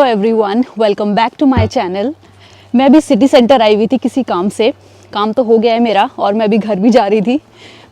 Everyone, welcome back to my channel. मैं अभी city centre आई हुई थी किसी काम से। काम तो हो गया है मेरा और मैं अभी घर भी जा रही थी,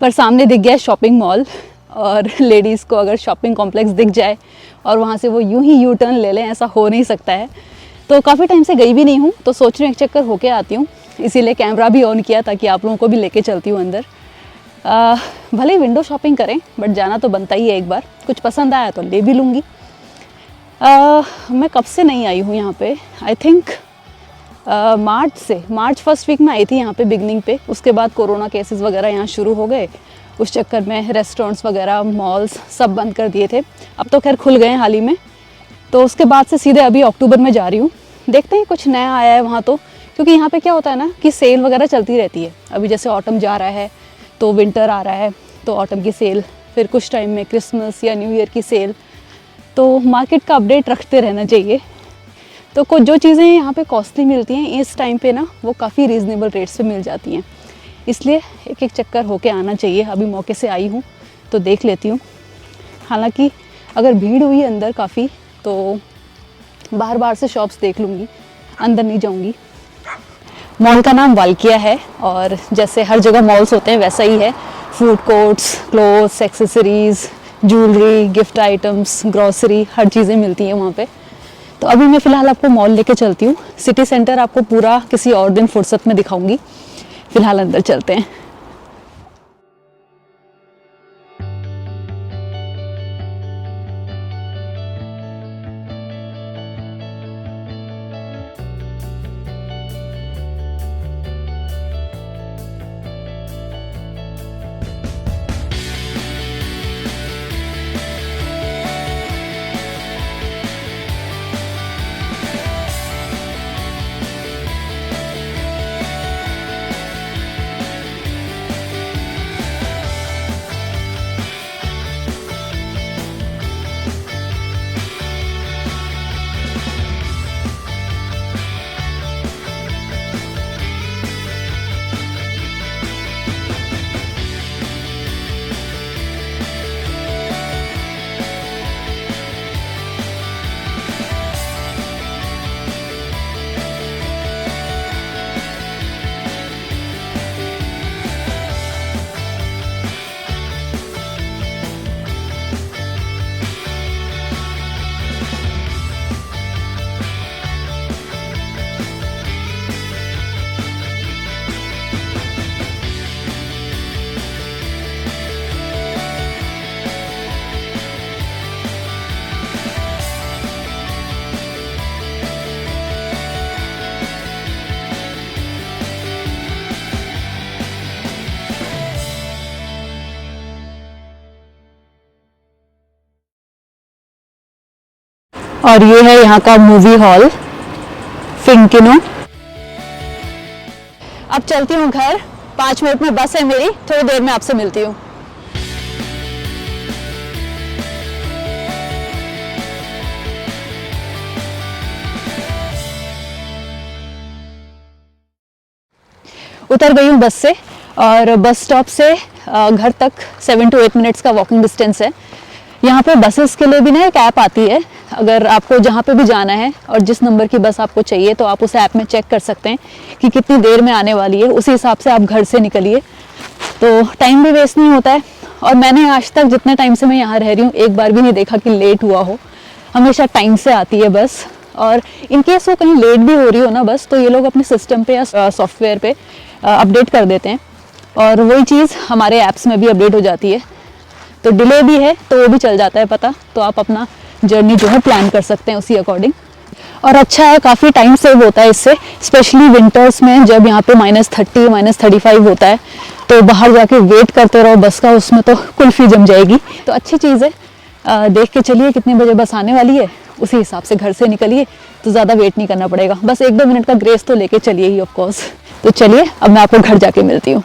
पर सामने दिख गया शॉपिंग मॉल। और लेडीज़ को अगर शॉपिंग कॉम्प्लेक्स दिख जाए और वहाँ से वो यूं ही यू टर्न ले लें, ऐसा हो नहीं सकता है। तो काफ़ी टाइम से गई भी नहीं हूँ, तो सोच रही हूँ एक चक्कर होके आती हूँ। इसीलिए कैमरा भी ऑन किया ताकि आप लोगों को भी लेके चलती हूँ अंदर। भले ही विंडो शॉपिंग करें, बट जाना तो बनता ही है एक बार। कुछ पसंद आया तो ले भी लूँगी। मैं कब से नहीं आई हूँ यहाँ पे, I think March first week में आई थी यहाँ पे बिगनिंग पे। उसके बाद कोरोना केसेस वगैरह यहाँ शुरू हो गए। उस चक्कर में रेस्टोरेंट्स वगैरह, मॉल्स सब बंद कर दिए थे। अब तो खैर खुल गए हैं हाल ही में। तो उसके बाद से सीधे अभी अक्टूबर में जा रही हूँ। देखते हैं कुछ नया आया है वहाँ तो, क्योंकि यहाँ पे क्या होता है ना कि सेल वगैरह चलती रहती है। अभी जैसे ऑटम जा रहा है तो विंटर आ रहा है, तो ऑटम की सेल, फिर कुछ टाइम में क्रिसमस या न्यू ईयर की सेल। तो मार्केट का अपडेट रखते रहना चाहिए। तो कुछ जो चीज़ें यहाँ पे कॉस्टली मिलती हैं इस टाइम पे ना, वो काफ़ी रीज़नेबल रेट्स पे मिल जाती हैं। इसलिए एक एक चक्कर होके आना चाहिए। अभी मौके से आई हूँ तो देख लेती हूँ। हालांकि अगर भीड़ हुई अंदर काफ़ी तो बाहर बाहर से शॉप्स देख लूँगी, अंदर नहीं जाऊँगी। मॉल का नाम वाल्किया है और जैसे हर जगह मॉल्स होते हैं वैसा ही है। Food courts, clothes, accessories, jewellery, gift items, grocery, हर चीज़ें मिलती हैं वहाँ पे। तो अभी मैं फ़िलहाल आपको मॉल लेके चलती हूँ। सिटी सेंटर आपको पूरा किसी और दिन फुर्सत में दिखाऊंगी। फ़िलहाल अंदर चलते हैं। और ये है यहाँ का मूवी हॉल फिंकिनो। अब चलती हूँ घर। 5 मिनट में बस है मेरी, थोड़ी देर में आपसे मिलती हूँ। उतर गई हूँ बस से और बस स्टॉप से घर तक 7 to 8 मिनट्स का वॉकिंग डिस्टेंस है। यहाँ पे बसेस के लिए भी ना एक ऐप आती है। अगर आपको जहाँ पे भी जाना है और जिस नंबर की बस आपको चाहिए तो आप उस ऐप में चेक कर सकते हैं कि कितनी देर में आने वाली है। उसी हिसाब से आप घर से निकलिए तो टाइम भी वेस्ट नहीं होता है। और मैंने आज तक जितने टाइम से मैं यहाँ रह रही हूँ एक बार भी नहीं देखा कि लेट हुआ हो। हमेशा टाइम से आती है बस। और इनकेस वो कहीं लेट भी हो रही हो ना बस, तो ये लोग अपने सिस्टम पे या सॉफ्टवेयर पे अपडेट कर देते हैं और वही चीज़ हमारे ऐप्स में भी अपडेट हो जाती है। तो डिले भी है तो वो भी चल जाता है पता, तो आप अपना जर्नी जो है प्लान कर सकते हैं उसी अकॉर्डिंग। और अच्छा है, काफ़ी टाइम सेव होता है इससे, स्पेशली विंटर्स में जब यहाँ पे -30 -35 होता है तो बाहर जाके वेट करते रहो बस का, उसमें तो कुल्फी जम जाएगी। तो अच्छी चीज़ है। देख के चलिए कितने बजे बस आने वाली है, उसी हिसाब से घर से निकलिए तो ज़्यादा वेट नहीं करना पड़ेगा। बस 1-2 मिनट का ग्रेस तो लेके चलिए ही ऑफकोर्स। तो चलिए अब मैं आपको घर जाके मिलती हूँ।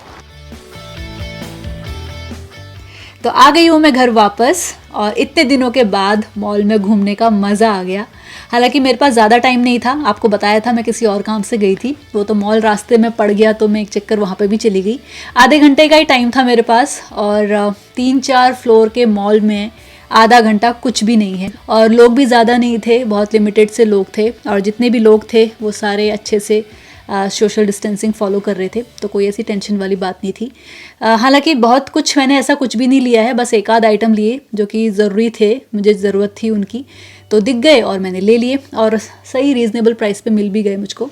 तो आ गई हूँ मैं घर वापस और इतने दिनों के बाद मॉल में घूमने का मज़ा आ गया। हालांकि मेरे पास ज़्यादा टाइम नहीं था, आपको बताया था मैं किसी और काम से गई थी, वो तो मॉल रास्ते में पड़ गया तो मैं एक चक्कर वहाँ पे भी चली गई। आधे घंटे का ही टाइम था मेरे पास और 3-4 फ्लोर के मॉल में आधा घंटा कुछ भी नहीं है। और लोग भी ज़्यादा नहीं थे, बहुत लिमिटेड से लोग थे, और जितने भी लोग थे वो सारे अच्छे से सोशल डिस्टेंसिंग फॉलो कर रहे थे, तो कोई ऐसी टेंशन वाली बात नहीं थी। हालांकि बहुत कुछ मैंने ऐसा कुछ भी नहीं लिया है, बस एक आध आइटम लिए जो कि ज़रूरी थे, मुझे ज़रूरत थी उनकी, तो दिख गए और मैंने ले लिए, और सही रीज़नेबल प्राइस पे मिल भी गए मुझको।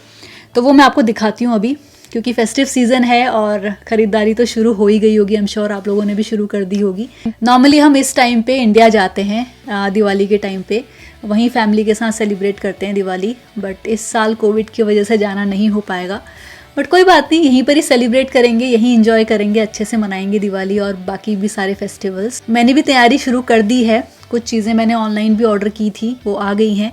तो वो मैं आपको दिखाती हूँ अभी, क्योंकि फेस्टिव सीज़न है और ख़रीदारी तो शुरू हो ही गई होगी, आई एम श्योर आप लोगों ने भी शुरू कर दी होगी। नॉर्मली हम इस टाइम पे इंडिया जाते हैं दिवाली के टाइम पे, वहीं फैमिली के साथ सेलिब्रेट करते हैं दिवाली, बट इस साल कोविड की वजह से जाना नहीं हो पाएगा। बट कोई बात नहीं, यहीं पर ही सेलिब्रेट करेंगे, यहीं इंजॉय करेंगे, अच्छे से मनाएंगे दिवाली और बाकी भी सारे फेस्टिवल्स। मैंने भी तैयारी शुरू कर दी है, कुछ चीज़ें मैंने ऑनलाइन भी ऑर्डर की थी, वो आ गई हैं।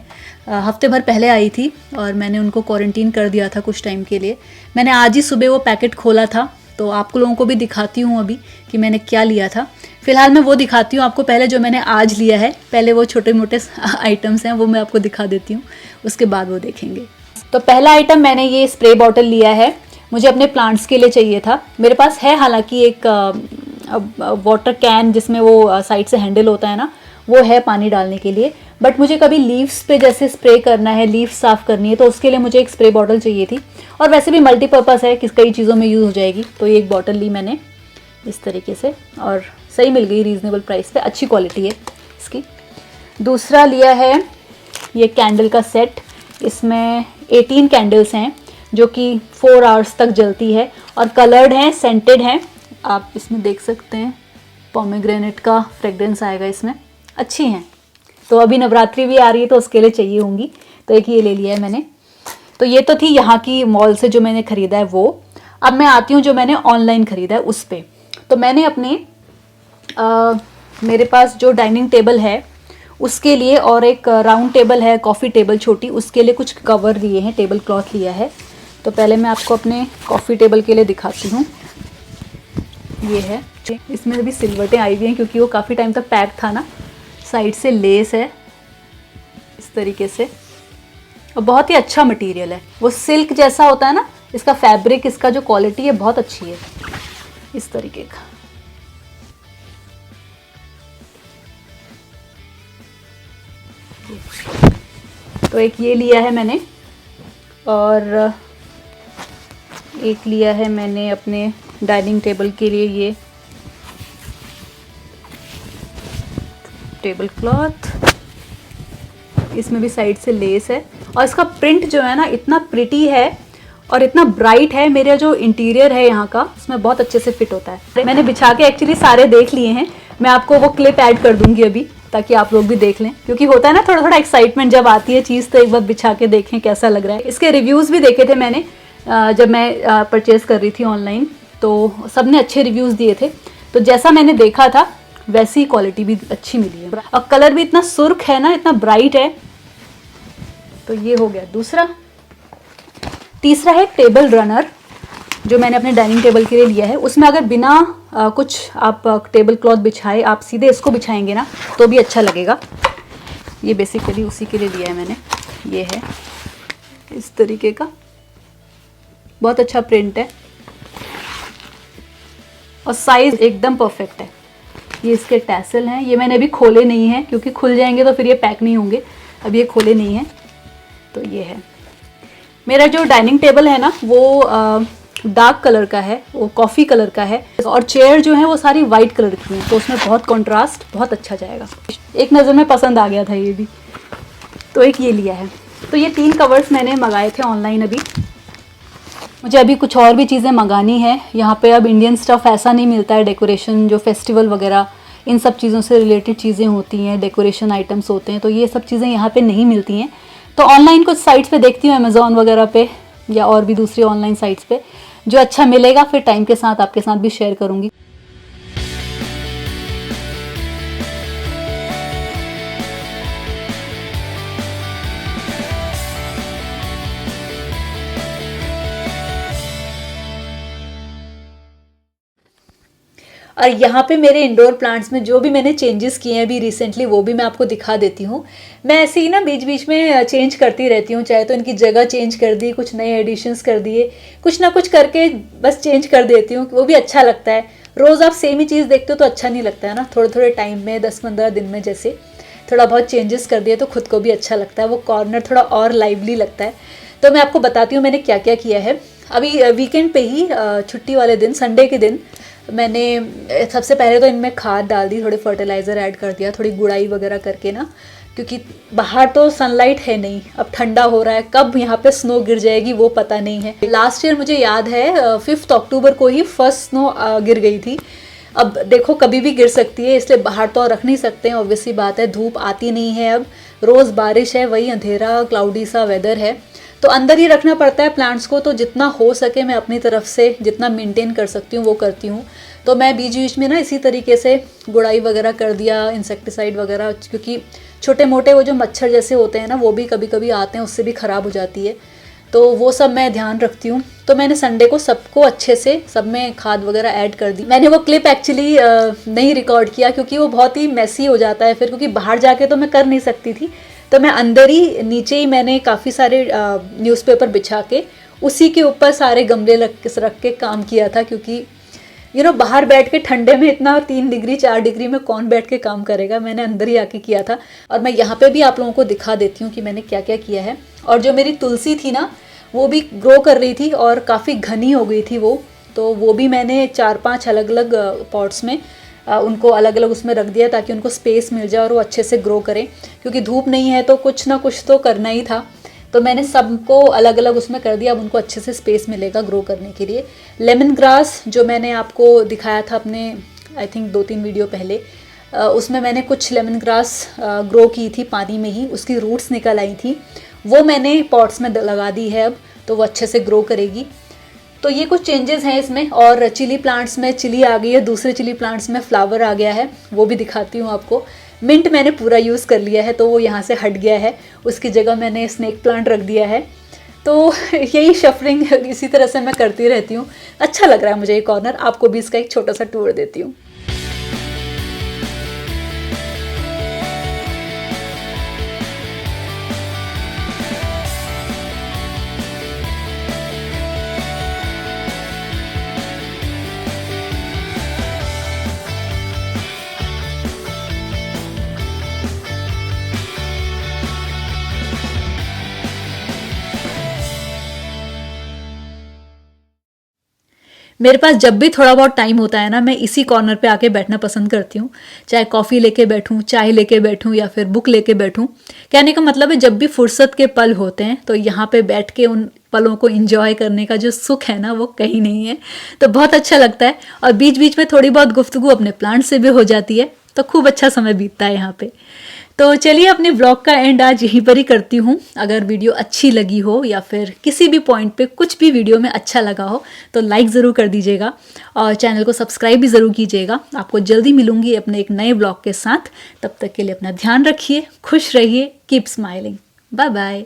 हफ्ते भर पहले आई थी और मैंने उनको क्वारंटीन कर दिया था कुछ टाइम के लिए। मैंने आज ही सुबह वो पैकेट खोला था, तो आप लोगों को भी दिखाती हूँ अभी कि मैंने क्या लिया था। फिलहाल मैं वो दिखाती हूँ आपको, पहले जो मैंने आज लिया है, पहले वो छोटे मोटे आइटम्स हैं वो मैं आपको दिखा देती हूँ, उसके बाद वो देखेंगे। तो पहला आइटम मैंने ये स्प्रे बॉटल लिया है, मुझे अपने प्लांट्स के लिए चाहिए था। मेरे पास है हालांकि एक वाटर कैन जिसमें वो साइड से हैंडल होता है ना, वो है पानी डालने के लिए, बट मुझे कभी लीव्स पे जैसे स्प्रे करना है, लीव्स साफ़ करनी है, तो उसके लिए मुझे एक स्प्रे बॉटल चाहिए थी। और वैसे भी मल्टीपर्पज़ है कि कई चीज़ों में यूज़ हो जाएगी, तो ये एक बॉटल ली मैंने इस तरीके से, और सही मिल गई रीज़नेबल प्राइस पे, अच्छी क्वालिटी है इसकी। दूसरा लिया है ये कैंडल का सेट, इसमें 18 कैंडल्स हैं जो कि 4 आवर्स तक जलती है, और कलर्ड हैं, सेंटेड हैं, आप इसमें देख सकते हैं पोमेग्रेनेट का फ्रेग्रेंस आएगा इसमें, अच्छी हैं। तो अभी नवरात्रि भी आ रही है तो उसके लिए चाहिए होंगी, तो एक ये ले लिया है मैंने। तो ये तो थी यहाँ की मॉल से जो मैंने ख़रीदा है वो। अब मैं आती हूँ जो मैंने ऑनलाइन ख़रीदा है उस पर। तो मैंने अपने मेरे पास जो डाइनिंग टेबल है उसके लिए, और एक राउंड टेबल है कॉफ़ी टेबल छोटी, उसके लिए कुछ कवर लिए हैं, टेबल क्लॉथ लिया है। तो पहले मैं आपको अपने कॉफ़ी टेबल के लिए दिखाती हूँ। ये है, इसमें भी सिलवटें आई हुई हैं क्योंकि वो काफ़ी टाइम तक पैक था ना। साइड से लेस है इस तरीके से, और बहुत ही अच्छा मटेरियल है, वो सिल्क जैसा होता है ना, इसका फैब्रिक, इसका जो क्वालिटी है बहुत अच्छी है इस तरीके का। तो एक ये लिया है मैंने, और एक लिया है मैंने अपने डाइनिंग टेबल के लिए ये टेबल क्लॉथ, इसमें भी साइड से लेस है, और इसका प्रिंट जो है ना इतना प्रिटी है और इतना ब्राइट है, मेरा जो इंटीरियर है यहाँ का उसमें बहुत अच्छे से फिट होता है। मैंने बिछा के एक्चुअली सारे देख लिए हैं, मैं आपको वो क्लिप ऐड कर दूंगी अभी ताकि आप लोग भी देख लें, क्योंकि होता है ना थोड़ा थोड़ा एक्साइटमेंट जब आती है चीज़, तो एक बार बिछा के देखें कैसा लग रहा है। इसके रिव्यूज़ भी देखे थे मैंने जब मैं परचेज़ कर रही थी ऑनलाइन, तो सब ने अच्छे रिव्यूज़ दिए थे, तो जैसा मैंने देखा था वैसी क्वालिटी भी अच्छी मिली है, और कलर भी इतना सुर्ख है ना, इतना ब्राइट है। तो ये हो गया दूसरा। तीसरा है टेबल रनर जो मैंने अपने डाइनिंग टेबल के लिए लिया है। उसमें अगर बिना कुछ आप टेबल क्लॉथ बिछाए आप सीधे इसको बिछाएंगे ना तो भी अच्छा लगेगा। ये बेसिकली उसी के लिए लिया है मैंने। ये है इस तरीके का, बहुत अच्छा प्रिंट है और साइज़ एकदम परफेक्ट है। ये इसके टैसल हैं, ये मैंने अभी खोले नहीं हैं क्योंकि खुल जाएंगे तो फिर ये पैक नहीं होंगे, अब ये खोले नहीं हैं। तो ये है मेरा जो डाइनिंग टेबल है ना, वो डार्क कलर का है, वो कॉफ़ी कलर का है, और चेयर जो है वो सारी वाइट कलर की हैं, तो उसमें बहुत कंट्रास्ट बहुत अच्छा जाएगा। एक नज़र में पसंद आ गया था ये भी, तो एक ये लिया है। तो ये 3 कवर्स मैंने मंगाए थे ऑनलाइन। अभी मुझे अभी कुछ और भी चीज़ें मंगानी है। यहाँ पे अब इंडियन स्टफ़ ऐसा नहीं मिलता है, डेकोरेशन जो फेस्टिवल वगैरह इन सब चीज़ों से रिलेटेड चीज़ें होती हैं, डेकोरेशन आइटम्स होते हैं, तो ये सब चीज़ें यहाँ पे नहीं मिलती हैं। तो ऑनलाइन कुछ साइट्स पे देखती हूँ, अमेज़ॉन वगैरह पे या और भी दूसरी ऑनलाइन साइट्स पे, जो अच्छा मिलेगा फिर टाइम के साथ आपके साथ भी शेयर करूँगी। और यहाँ पे मेरे इंडोर प्लांट्स में जो भी मैंने चेंजेस किए हैं अभी रिसेंटली, वो भी मैं आपको दिखा देती हूँ। मैं ऐसे ही ना बीच बीच में चेंज करती रहती हूँ, चाहे तो इनकी जगह चेंज कर दी, कुछ नए एडिशंस कर दिए, कुछ ना कुछ करके बस चेंज कर देती हूँ, वो भी अच्छा लगता है। रोज़ आप सेम ही चीज़ देखते हो तो अच्छा नहीं लगता है ना, थोड़े थोड़े टाइम में 10-15 दिन में जैसे थोड़ा बहुत चेंजेस कर दिए तो खुद को भी अच्छा लगता है, वो कॉर्नर थोड़ा और लाइवली लगता है। तो मैं आपको बताती हूँ मैंने क्या क्या किया है। अभी वीकेंड पे ही छुट्टी वाले दिन, संडे के दिन, मैंने सबसे पहले तो इनमें खाद डाल दी, थोड़े फर्टिलाइज़र ऐड कर दिया, थोड़ी गुड़ाई वगैरह करके ना, क्योंकि बाहर तो सनलाइट है नहीं, अब ठंडा हो रहा है, कब यहाँ पे स्नो गिर जाएगी वो पता नहीं है। लास्ट ईयर मुझे याद है 5 अक्टूबर को ही फर्स्ट स्नो गिर गई थी। अब देखो कभी भी गिर सकती है, इसलिए बाहर तो रख नहीं सकते हैं, ऑब्वियसली बात है, धूप आती नहीं है, अब रोज़ बारिश है, वही अंधेरा क्लाउडी सा वेदर है, तो अंदर ही रखना पड़ता है प्लांट्स को। तो जितना हो सके मैं अपनी तरफ से जितना मेंटेन कर सकती हूँ वो करती हूँ। तो मैं बीच बीच में ना इसी तरीके से गुड़ाई वगैरह कर दिया, इंसेक्टिसाइड वगैरह, क्योंकि छोटे मोटे वो जो मच्छर जैसे होते हैं ना वो भी कभी कभी आते हैं, उससे भी ख़राब हो जाती है, तो वो सब मैं ध्यान रखती हूँ। तो मैंने संडे को सबको अच्छे से सब में खाद वगैरह ऐड कर दी। मैंने वो क्लिप एक्चुअली नहीं रिकॉर्ड किया क्योंकि वो बहुत ही मैसी हो जाता है फिर, क्योंकि बाहर जाके तो मैं कर नहीं सकती थी, तो मैं अंदर ही नीचे ही मैंने काफ़ी सारे न्यूज़पेपर बिछा के उसी के ऊपर सारे गमले रख के काम किया था, क्योंकि बाहर बैठ के ठंडे में इतना 3 डिग्री 4 डिग्री में कौन बैठ के काम करेगा, मैंने अंदर ही आके किया था। और मैं यहाँ पे भी आप लोगों को दिखा देती हूँ कि मैंने क्या क्या किया है। और जो मेरी तुलसी थी ना वो भी ग्रो कर रही थी और काफ़ी घनी हो गई थी वो, तो वो भी मैंने 4-5 अलग अलग पॉट्स में उनको अलग अलग उसमें रख दिया ताकि उनको स्पेस मिल जाए और वो अच्छे से ग्रो करें, क्योंकि धूप नहीं है तो कुछ ना कुछ तो करना ही था। तो मैंने सबको अलग अलग उसमें कर दिया, अब उनको अच्छे से स्पेस मिलेगा ग्रो करने के लिए। लेमन ग्रास जो मैंने आपको दिखाया था अपने आई थिंक 2-3 वीडियो पहले, उसमें मैंने कुछ लेमन ग्रास ग्रो की थी पानी में ही, उसकी रूट्स निकल आई थी, वो मैंने पॉट्स में लगा दी है अब, तो वो अच्छे से ग्रो करेगी। तो ये कुछ चेंजेस हैं इसमें। और चिली प्लांट्स में चिली आ गई है, दूसरे चिली प्लांट्स में फ्लावर आ गया है, वो भी दिखाती हूँ आपको। मिंट मैंने पूरा यूज़ कर लिया है तो वो यहाँ से हट गया है, उसकी जगह मैंने स्नेक प्लांट रख दिया है। तो यही शफरिंग इसी तरह से मैं करती रहती हूँ। अच्छा लग रहा है मुझे ये कॉर्नर, आपको भी इसका एक छोटा सा टूर देती हूँ। मेरे पास जब भी थोड़ा बहुत टाइम होता है ना, मैं इसी कॉर्नर पे आके बैठना पसंद करती हूँ, चाहे कॉफ़ी लेके बैठूँ, चाय लेके बैठूँ या फिर बुक लेके बैठूँ। कहने का मतलब है जब भी फुर्सत के पल होते हैं तो यहाँ पे बैठ के उन पलों को एंजॉय करने का जो सुख है ना वो कहीं नहीं है, तो बहुत अच्छा लगता है। और बीच बीच में थोड़ी बहुत गुफ्तगू अपने प्लांट से भी हो जाती है, तो खूब अच्छा समय बीतता है यहाँ पे। तो चलिए अपने ब्लॉग का एंड आज यहीं पर ही करती हूँ। अगर वीडियो अच्छी लगी हो या फिर किसी भी पॉइंट पे कुछ भी वीडियो में अच्छा लगा हो तो लाइक ज़रूर कर दीजिएगा और चैनल को सब्सक्राइब भी ज़रूर कीजिएगा। आपको जल्दी मिलूंगी अपने एक नए ब्लॉग के साथ, तब तक के लिए अपना ध्यान रखिए, खुश रहिए, कीप स्माइलिंग, बाय बाय।